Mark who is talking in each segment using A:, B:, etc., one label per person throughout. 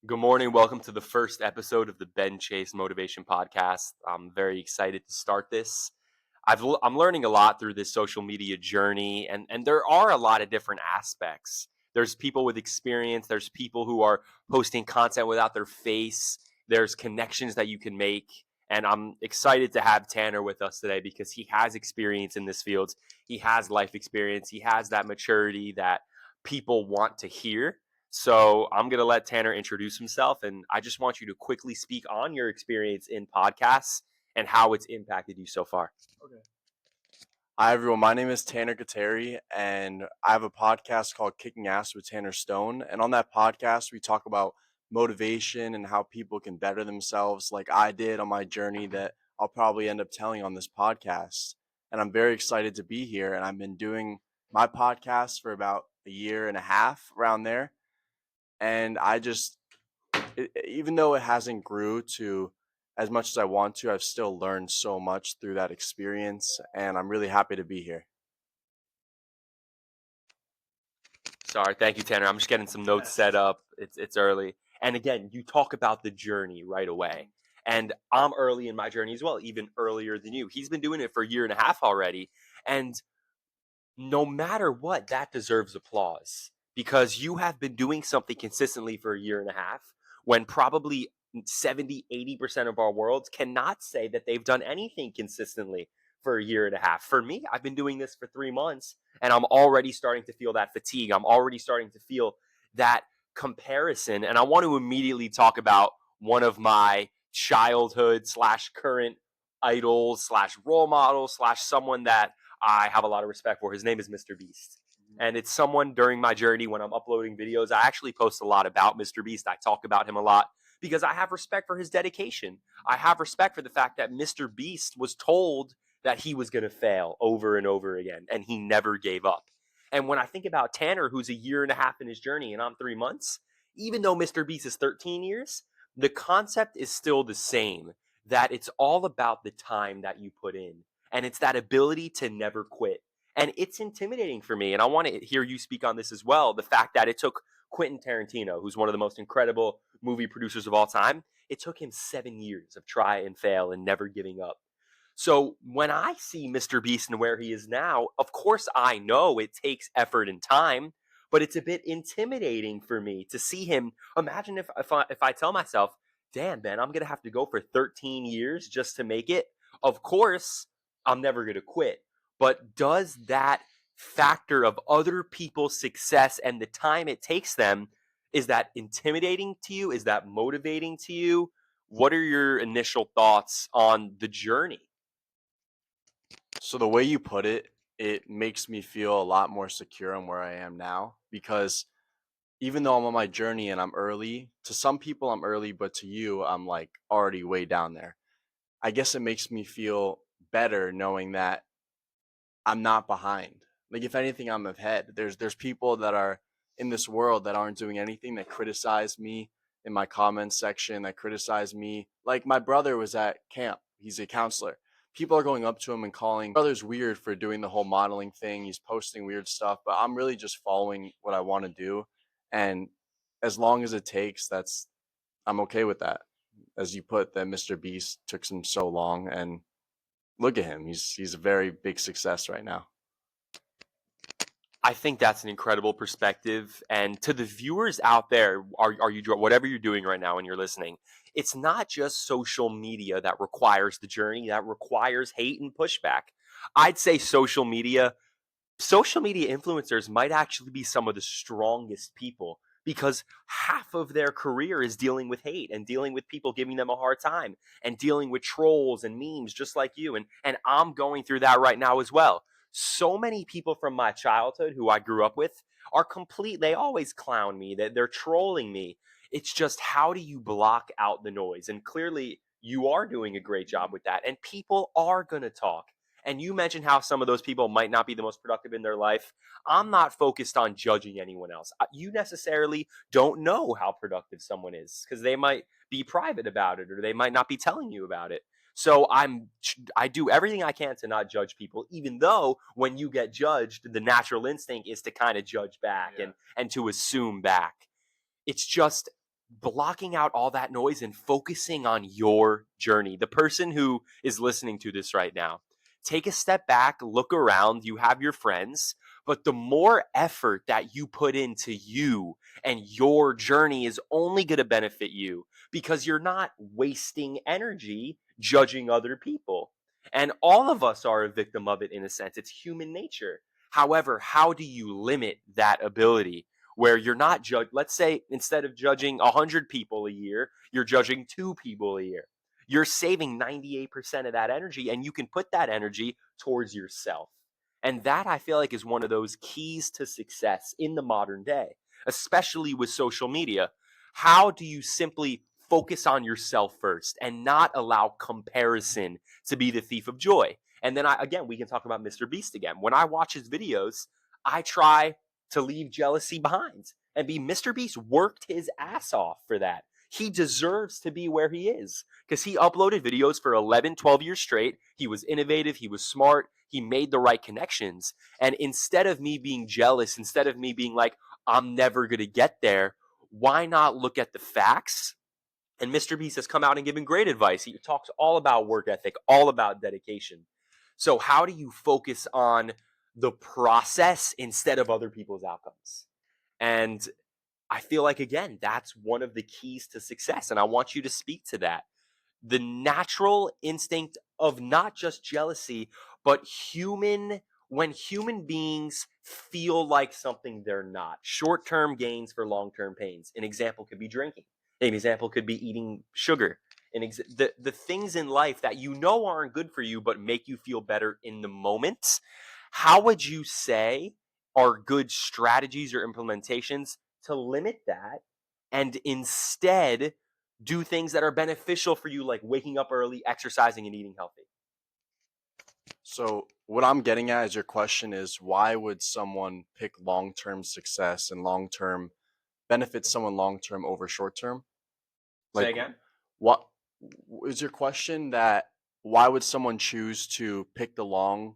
A: Good morning. Welcome to the first episode of the BenChaseMotivation podcast. I'm very excited to start this. I'm learning a lot through this social media journey, and there are a lot of different aspects. There's people with experience. There's people who are posting content without their face. There's connections that you can make, and I'm excited to have Tanner with us today because he has experience in this field. He has life experience. He has that maturity that people want to hear. So I'm going to let Tanner introduce himself, and I just want you to quickly speak on your experience in podcasts and how it's impacted you so far.
B: Okay. Hi, everyone. My name is Tanner Kateri, and I have a podcast called Kicking Ass with Tanner Stone. And on that podcast, we talk about motivation and how people can better themselves, like I did on my journey that I'll probably end up telling on this podcast. And I'm very excited to be here. And I've been doing my podcast for about a year and a half around there. And even though it hasn't grew to as much as I want to, I've still learned so much through that experience, and I'm really happy to be here.
A: Sorry, thank you, Tanner. I'm just getting some notes set up. It's early, and again, you talk about the journey right away, and I'm early in my journey as well, even earlier than you. He's been doing it for a year and a half already, and no matter what, that deserves applause because you have been doing something consistently for a year and a half when probably 70-80% of our world cannot say that they've done anything consistently for a year and a half. For me, I've been doing this for 3 months and I'm already starting to feel that fatigue. I'm already starting to feel that comparison. And I want to immediately talk about one of my childhood slash current idols slash role models slash someone that I have a lot of respect for. His name is Mr. Beast. And it's someone during my journey when I'm uploading videos. I actually post a lot about Mr. Beast. I talk about him a lot because I have respect for his dedication. I have respect for the fact that Mr. Beast was told that he was going to fail over and over again, and he never gave up. And when I think about Tanner, who's a year and a half in his journey, and I'm 3 months, even though Mr. Beast is 13 years, the concept is still the same that it's all about the time that you put in and it's that ability to never quit. And it's intimidating for me. And I want to hear you speak on this as well. The fact that it took Quentin Tarantino, who's one of the most incredible movie producers of all time, it took him 7 years of try and fail and never giving up. So when I see Mr. Beast and where he is now, of course I know it takes effort and time, but it's a bit intimidating for me to see him. Imagine if I tell myself, damn, man, I'm going to have to go for 13 years just to make it. Of course, I'm never going to quit. But does that factor of other people's success and the time it takes them, is that intimidating to you? Is that motivating to you? What are your initial thoughts on the journey?
B: So the way you put it, it makes me feel a lot more secure on where I am now because even though I'm on my journey and I'm early, to some people I'm early, but to you, I'm like already way down there. I guess it makes me feel better knowing that I'm not behind. Like if anything, I'm ahead. There's people that are in this world that aren't doing anything that criticize me in my comments section, that criticize me. Like my brother was at camp. He's a counselor. People are going up to him and calling brother's weird for doing the whole modeling thing. He's posting weird stuff, but I'm really just following what I want to do. And as long as it takes, I'm okay with that. As you put, that Mr. Beast took him so long, and look at him. He's a very big success right now.
A: I think that's an incredible perspective. And to the viewers out there, are you whatever you're doing right now and you're listening, it's not just social media that requires the journey, that requires hate and pushback. I'd say social media influencers might actually be some of the strongest people because half of their career is dealing with hate and dealing with people giving them a hard time and dealing with trolls and memes just like you. And I'm going through that right now as well. So many people from my childhood who I grew up with are they always clown me, that they're trolling me. It's just how do you block out the noise? And clearly you are doing a great job with that. And people are going to talk. And you mentioned how some of those people might not be the most productive in their life. I'm not focused on judging anyone else. You necessarily don't know how productive someone is because they might be private about it or they might not be telling you about it. So I do everything I can to not judge people, even though when you get judged, the natural instinct is to kind of judge back and to assume back. It's just blocking out all that noise and focusing on your journey. The person who is listening to this right now, take a step back, look around, you have your friends, but the more effort that you put into you and your journey is only going to benefit you because you're not wasting energy judging other people. And all of us are a victim of it in a sense. It's human nature. However, how do you limit that ability where you're not judge? Let's say instead of judging 100 people a year, you're judging 2 people a year. You're saving 98% of that energy, and you can put that energy towards yourself. And that I feel like is one of those keys to success in the modern day, especially with social media. How do you simply focus on yourself first and not allow comparison to be the thief of joy? And then again, we can talk about Mr. Beast again. When I watch his videos, I try to leave jealousy behind and be Mr. Beast worked his ass off for that. He deserves to be where he is because he uploaded videos for 11, 12 years straight. He was innovative. He was smart. He made the right connections. And instead of me being jealous, instead of me being like, I'm never going to get there, why not look at the facts? And Mr. Beast has come out and given great advice. He talks all about work ethic, all about dedication. So, how do you focus on the process instead of other people's outcomes? And I feel like, again, that's one of the keys to success. And I want you to speak to that. The natural instinct of not just jealousy, but when human beings feel like something they're not. Short term gains for long term pains. An example could be drinking, an example could be eating sugar. The things in life that you know aren't good for you, but make you feel better in the moment. How would you say are good strategies or implementations to limit that and instead do things that are beneficial for you, like waking up early, exercising, and eating healthy?
B: So what I'm getting at is your question is why would someone pick long-term success and long-term benefit someone long-term over short-term?
A: Say
B: Like
A: again.
B: what is your question that why would someone choose to pick the long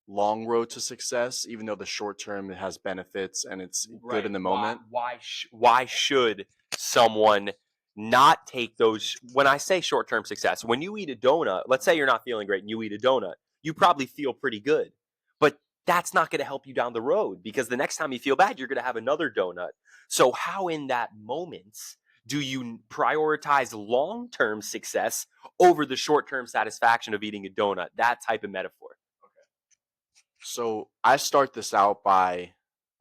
B: road to success even though the short term it has benefits and it's good
A: Right.
B: in the
A: Why?
B: moment?
A: Why should someone not take those? When I say short term success, when you eat a donut, let's say you're not feeling great and you eat a donut, you probably feel pretty good, but that's not going to help you down the road because the next time you feel bad, you're going to have another donut. So how in that moment do you prioritize long term success over the short term satisfaction of eating a donut? That type of metaphor.
B: So I start this out by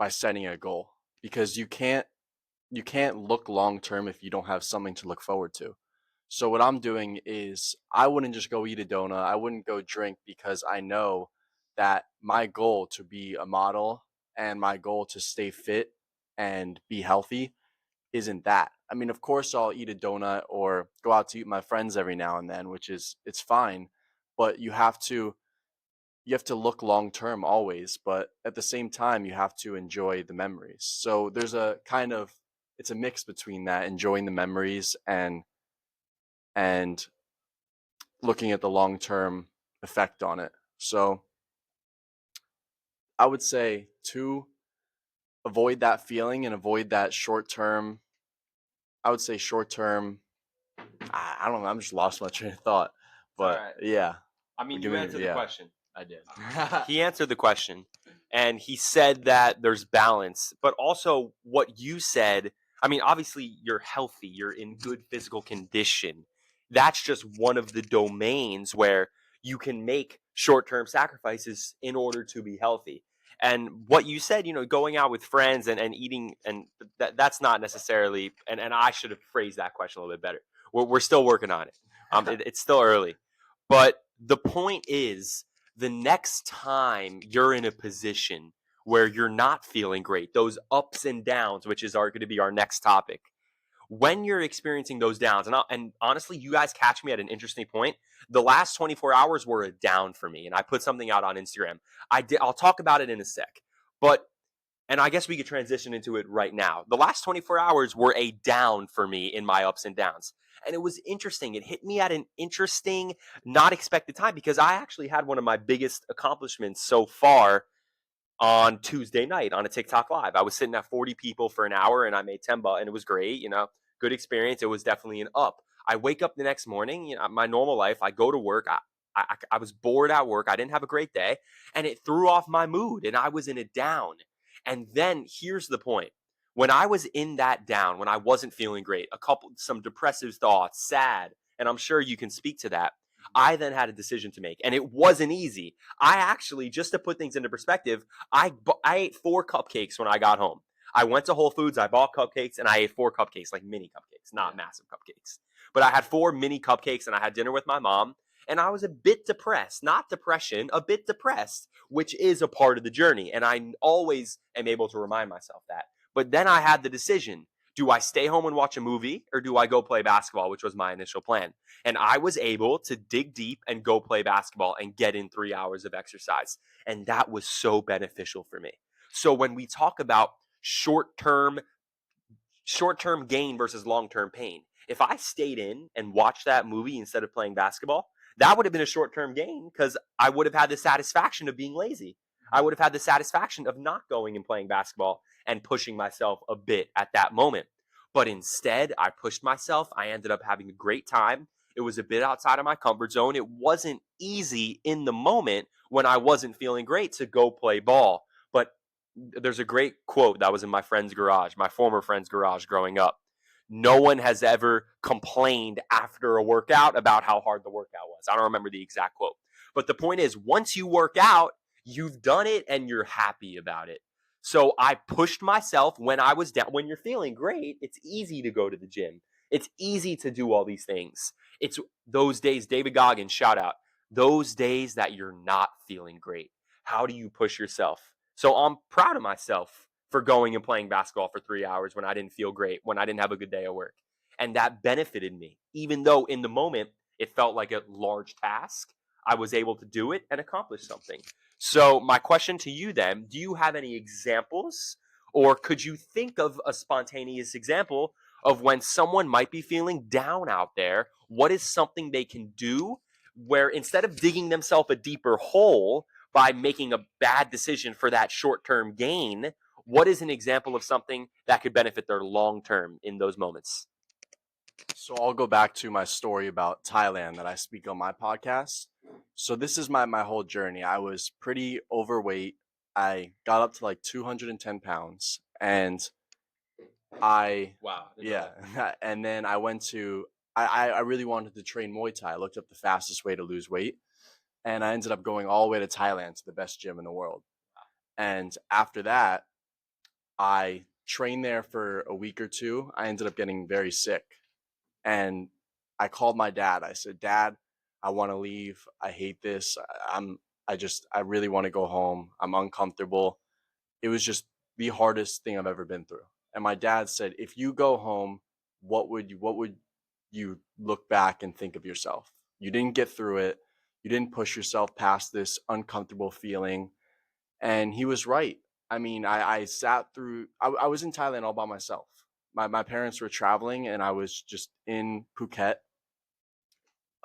B: setting a goal because you can't look long term if you don't have something to look forward to. So what I'm doing is I wouldn't just go eat a donut. I wouldn't go drink because I know that my goal to be a model and my goal to stay fit and be healthy isn't that. I mean, of course I'll eat a donut or go out to eat with my friends every now and then, which is it's fine, but you have to look long term always, but at the same time you have to enjoy the memories. So there's a kind of it's a mix between that enjoying the memories and looking at the long term effect on it. So I would say to avoid that feeling and avoid that short term, I would say short term. I don't know. I'm just lost my train of thought,
A: It's all
B: but
A: right.
B: yeah,
A: I mean,
B: give
A: you
B: me
A: answered the
B: yeah.
A: question.
B: I did.
A: He answered the question and he said that there's balance, but also what you said. I mean, obviously, you're healthy, you're in good physical condition. That's just one of the domains where you can make short term sacrifices in order to be healthy. And what you said, going out with friends and eating, and that's not necessarily, and I should have phrased that question a little bit better. We're still working on it. It's still early. But the point is, the next time you're in a position where you're not feeling great, those ups and downs, which is going to be our next topic, when you're experiencing those downs, and honestly, you guys catch me at an interesting point. The last 24 hours were a down for me, and I put something out on Instagram. I'll talk about it in a sec, but and I guess we could transition into it right now. The last 24 hours were a down for me in my ups and downs. And it was interesting. It hit me at an interesting, not expected time because I actually had one of my biggest accomplishments so far on Tuesday night on a TikTok live. I was sitting at 40 people for an hour and I made 10 bucks and it was great. good experience. It was definitely an up. I wake up the next morning, my normal life, I go to work. I was bored at work. I didn't have a great day, and it threw off my mood, and I was in a down. And then here's the point. When I was in that down, when I wasn't feeling great, some depressive thoughts, sad, and I'm sure you can speak to that, I then had a decision to make, and it wasn't easy. I actually, just to put things into perspective, I ate 4 cupcakes when I got home. I went to Whole Foods, I bought cupcakes, and I ate 4 cupcakes, like mini cupcakes, not
B: Yeah.
A: massive cupcakes. But I had 4 mini cupcakes, and I had dinner with my mom, and I was a bit depressed, not depression, a bit depressed, which is a part of the journey. And I always am able to remind myself that. But then I had the decision, do I stay home and watch a movie, or do I go play basketball, which was my initial plan? And I was able to dig deep and go play basketball and get in 3 hours of exercise. And that was so beneficial for me. So when we talk about short term gain versus long term pain. If I stayed in and watched that movie instead of playing basketball, that would have been a short term gain because I would have had the satisfaction of being lazy. I would have had the satisfaction of not going and playing basketball and pushing myself a bit at that moment. But instead, I pushed myself. I ended up having a great time. It was a bit outside of my comfort zone. It wasn't easy in the moment when I wasn't feeling great to go play ball. But there's a great quote that was in my friend's garage, my former friend's garage growing up. No one has ever complained after a workout about how hard the workout was. I don't remember the exact quote. But the point is, once you work out, you've done it and you're happy about it. So I pushed myself when I was down. When you're feeling great, it's easy to go to the gym. It's easy to do all these things. It's those days, David Goggins, shout out, those days that you're not feeling great. How do you push yourself? So I'm proud of myself for going and playing basketball for 3 hours when I didn't feel great, when I didn't have a good day at work. And that benefited me. Even though in the moment it felt like a large task, I was able to do it and accomplish something. So, my question to you then, do you have any examples, or could you think of a spontaneous example of when someone might be feeling down out there? What is something they can do where instead of digging themselves a deeper hole, by making a bad decision for that short term gain, what is an example of something that could benefit their long term in those moments?
B: So I'll go back to my story about Thailand that I speak on my podcast. So this is my whole journey. I was pretty overweight. I got up to like 210 pounds, and I
A: Wow.
B: yeah, and then I went to I really wanted to train Muay Thai. I looked up the fastest way to lose weight, and I ended up going all the way to Thailand to the best gym in the world. And after that, I trained there for a week or two. I ended up getting very sick, and I called my dad. I said, "Dad, I want to leave. I hate this. I really want to go home. I'm uncomfortable." It was just the hardest thing I've ever been through. And my dad said, "If you go home, what would you look back and think of yourself? You didn't get through it. You didn't push yourself past this uncomfortable feeling." And he was right. I mean, I sat through. I was in Thailand all by myself. My parents were traveling, and I was just in Phuket,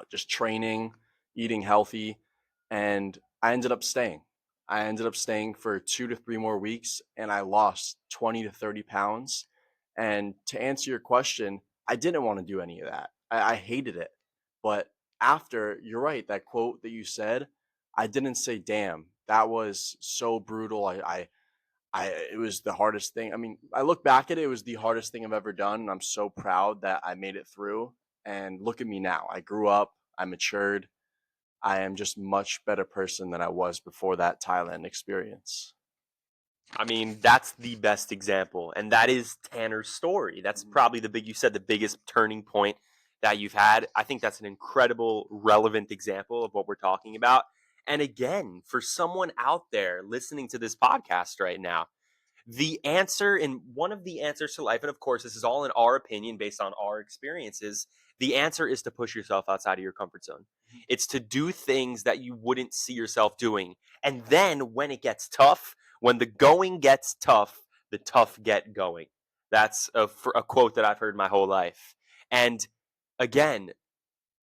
B: just training, eating healthy, and I ended up staying. I ended up staying for 2 to 3 more weeks, and I lost 20 to 30 pounds. And to answer your question, I didn't want to do any of that. I hated it. But after, you're right, that quote that you said, I didn't say, damn, that was so brutal. It was the hardest thing. I mean, I look back at it, it was the hardest thing I've ever done. And I'm so proud that I made it through. And look at me now. I grew up, I matured. I am just much better person than I was before that Thailand experience.
A: I mean, that's the best example. And that is Tanner's story. That's probably you said the biggest turning point that you've had. I think that's an incredible, relevant example of what we're talking about. And again, for someone out there listening to this podcast right now, the answer in one of the answers to life, and of course, this is all in our opinion based on our experiences, the answer is to push yourself outside of your comfort zone. It's to do things that you wouldn't see yourself doing. And then when it gets tough, when the going gets tough, the tough get going. That's a quote that I've heard my whole life. And again,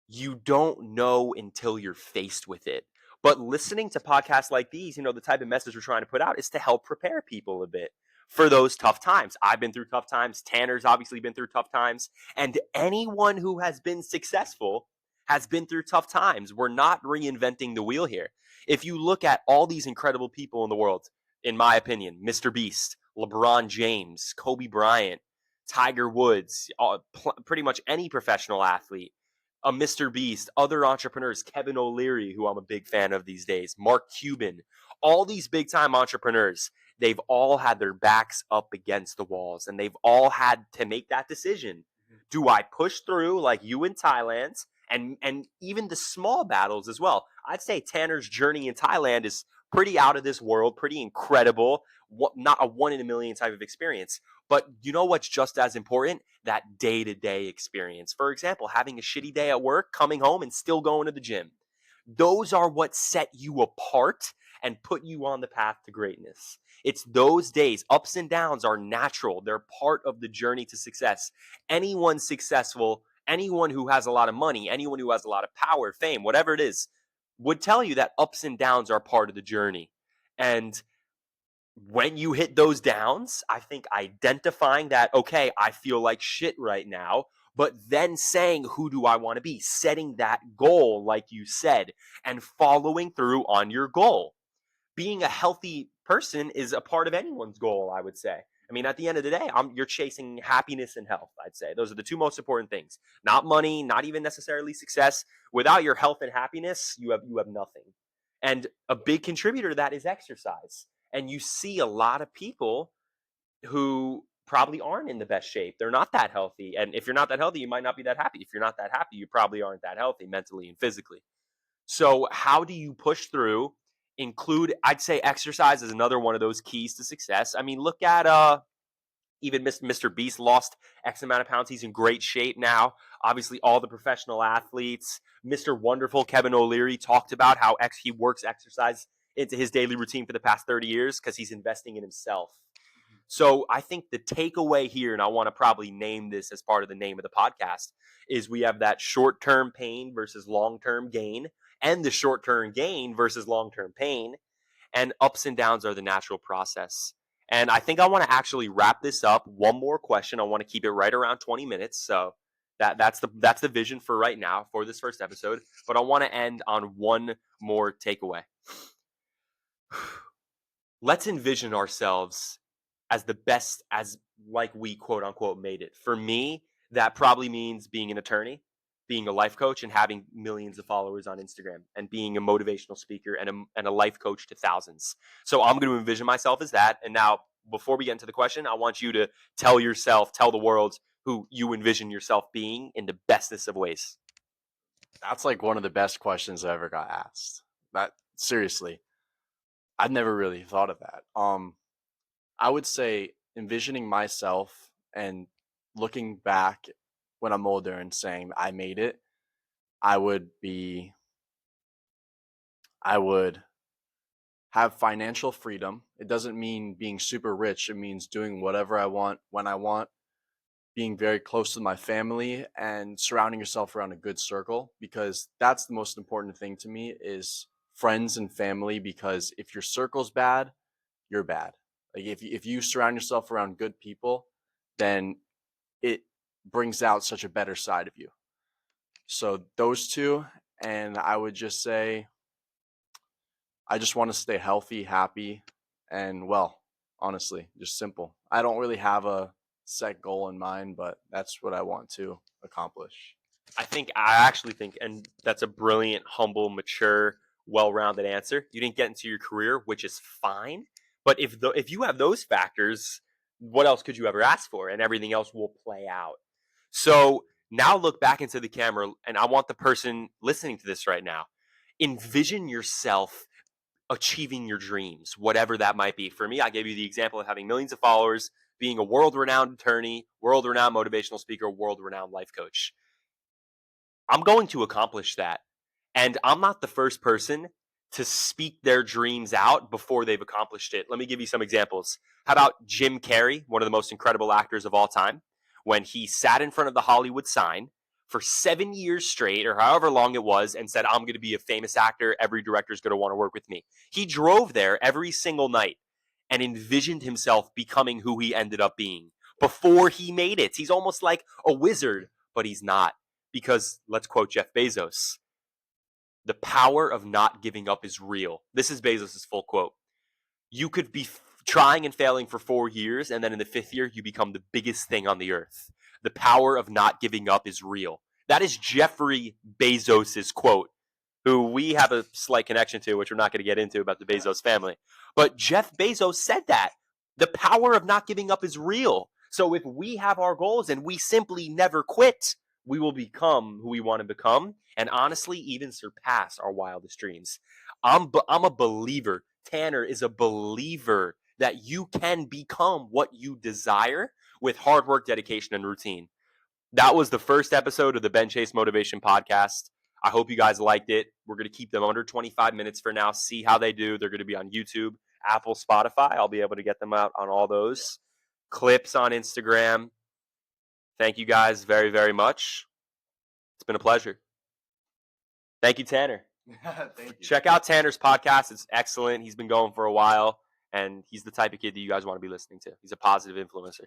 A: you don't know until you're faced with it. But listening to podcasts like these, the type of message we're trying to put out is to help prepare people a bit for those tough times. I've been through tough times. Tanner's obviously been through tough times. And anyone who has been successful has been through tough times. We're not reinventing the wheel here. If you look at all these incredible people in the world, in my opinion, Mr. Beast, LeBron James, Kobe Bryant, Tiger Woods, pretty much any professional athlete, a Mr. Beast, other entrepreneurs, Kevin O'Leary, who I'm a big fan of these days, Mark Cuban, all these big time entrepreneurs, they've all had their backs up against the walls and they've all had to make that decision. Do I push through like you in Thailand? And even the small battles as well. I'd say Tanner's journey in Thailand is pretty out of this world, pretty incredible. Not a one in a million type of experience. But you know what's just as important? That day to day experience. For example, having a shitty day at work, coming home, and still going to the gym. Those are what set you apart and put you on the path to greatness. It's those days. Ups and downs are natural, they're part of the journey to success. Anyone successful, anyone who has a lot of money, anyone who has a lot of power, fame, whatever it is, would tell you that ups and downs are part of the journey. And when you hit those downs, I think identifying that, okay, I feel like shit right now, but then saying, who do I want to be? Setting that goal, like you said, and following through on your goal. Being a healthy person is a part of anyone's goal, I would say. I mean, at the end of the day, you're chasing happiness and health, I'd say. Those are the two most important things. Not money, not even necessarily success. Without your health and happiness, you have nothing. And a big contributor to that is exercise. And you see a lot of people who probably aren't in the best shape. They're not that healthy. And if you're not that healthy, you might not be that happy. If you're not that happy, you probably aren't that healthy mentally and physically. So, how do you push through? Include, I'd say, exercise is another one of those keys to success. I mean, look at even Mr. Beast lost X amount of pounds. He's in great shape now. Obviously, all the professional athletes. Mr. Wonderful Kevin O'Leary talked about how he works exercise into his daily routine for the past 30 years because he's investing in himself. So I think the takeaway here, and I want to probably name this as part of the name of the podcast, is we have that short term pain versus long term gain, and the short term gain versus long term pain. And ups and downs are the natural process. And I think I want to actually wrap this up. One more question. I want to keep it right around 20 minutes. So that's the vision for right now for this first episode. But I want to end on one more takeaway. Let's envision ourselves as the best as like we quote unquote made it. For me, that probably means being an attorney, being a life coach, and having millions of followers on Instagram, and being a motivational speaker and a life coach to thousands. So I'm going to envision myself as that. And now, before we get into the question, I want you to tell the world who you envision yourself being in the bestest of ways.
B: That's like one of the best questions I ever got asked. That seriously, I've never really thought of that. I would say envisioning myself and looking back when I'm older and saying I made it, I would be I would have financial freedom. It doesn't mean being super rich. It means doing whatever I want when I want, being very close to my family and surrounding yourself around a good circle, because that's the most important thing to me is friends and family, because if your circle's bad, you're bad. Like if you surround yourself around good people, then it brings out such a better side of you. So those two, and I would just say I just want to stay healthy, happy, and well, honestly, just simple. I don't really have a set goal in mind, but that's what I want to accomplish.
A: I actually think, and that's a brilliant, humble, mature, well-rounded answer. You didn't get into your career, which is fine. But if you have those factors, what else could you ever ask for? And everything else will play out. So now look back into the camera, and I want the person listening to this right now. Envision yourself achieving your dreams, whatever that might be. For me, I gave you the example of having millions of followers, being a world-renowned attorney, world-renowned motivational speaker, world-renowned life coach. I'm going to accomplish that. And I'm not the first person to speak their dreams out before they've accomplished it. Let me give you some examples. How about Jim Carrey, one of the most incredible actors of all time, when he sat in front of the Hollywood sign for 7 years straight, or however long it was, and said, I'm going to be a famous actor. Every director is going to want to work with me. He drove there every single night. and envisioned himself becoming who he ended up being before he made it. He's almost like a wizard, but he's not. Because let's quote Jeff Bezos, the power of not giving up is real. This is Bezos' full quote. You could be trying and failing for 4 years, and then in the fifth year, you become the biggest thing on the earth. The power of not giving up is real. That is Jeffrey Bezos' quote, who we have a slight connection to, which we're not going to get into about the Bezos family. But Jeff Bezos said that. The power of not giving up is real. So if we have our goals and we simply never quit, we will become who we want to become, and honestly, even surpass our wildest dreams. I'm a believer. Tanner is a believer that you can become what you desire with hard work, dedication, and routine. That was the first episode of the Ben Chase Motivation Podcast. I hope you guys liked it. We're going to keep them under 25 minutes for now, see how they do. They're going to be on YouTube, Apple, Spotify. I'll be able to get them out on all those. Clips on Instagram. Thank you guys very, very much. It's been a pleasure. Thank you, Tanner.
B: Thank you.
A: Check out Tanner's podcast. It's excellent. He's been going for a while, and he's the type of kid that you guys want to be listening to. He's a positive influencer.